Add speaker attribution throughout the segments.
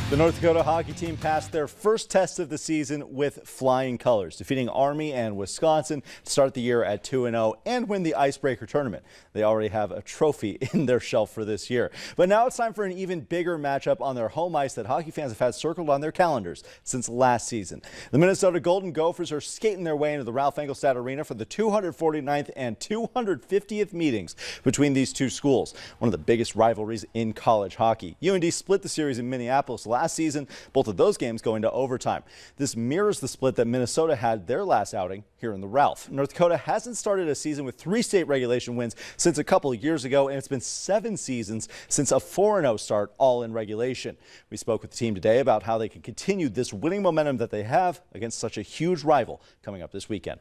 Speaker 1: The North Dakota hockey team passed their first test of the season with flying colors, defeating Army and Wisconsin to start the year at 2-0 and win the Icebreaker tournament. They already have a trophy in their shelf for this year. But now it's time for an even bigger matchup on their home ice that hockey fans have had circled on their calendars since last season. The Minnesota Golden Gophers are skating their way into the Ralph Engelstad Arena for the 249th and 250th meetings between these two schools, one of the biggest rivalries in college hockey. UND split the series in Minneapolis last season, both of those games going to overtime. This mirrors the split that Minnesota had their last outing here in the Ralph. North Dakota hasn't started a season with 3 state regulation wins since a couple of years ago, and it's been 7 seasons since a 4-0 start, all in regulation. We spoke with the team today about how they can continue this winning momentum that they have against such a huge rival coming up this weekend.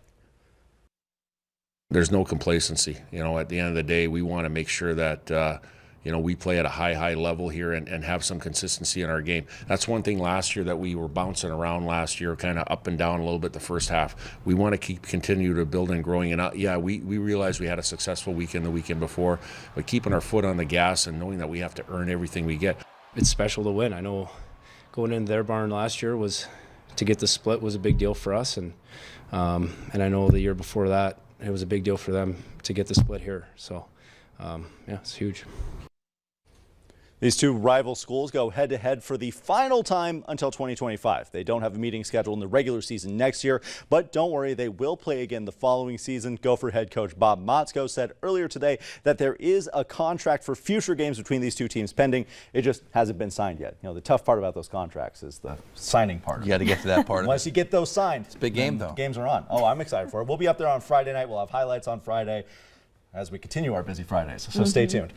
Speaker 2: There's no complacency. At the end of the day, we want to make sure that we play at a high level here and have some consistency in our game. That's one thing last year that we were bouncing around last year, kind of up and down a little bit the first half. We want to continue to build and growing. And we realized we had a successful weekend the weekend before, but keeping our foot on the gas and knowing that we have to earn everything we get.
Speaker 3: It's special to win. I know going into their barn last year to get the split was a big deal for us, and I know the year before that it was a big deal for them to get the split here. So it's huge.
Speaker 1: These two rival schools go head-to-head for the final time until 2025. They don't have a meeting scheduled in the regular season next year, but don't worry, they will play again the following season. Gopher head coach Bob Motzko said earlier today that there is a contract for future games between these two teams pending. It just hasn't been signed yet. The tough part about those contracts is the signing part.
Speaker 4: You got to get to that part.
Speaker 1: Once you get those signed,
Speaker 4: it's a big game, though.
Speaker 1: Games are on. Oh, I'm excited for it. We'll be up there on Friday night. We'll have highlights on Friday as we continue our busy Fridays. So stay tuned.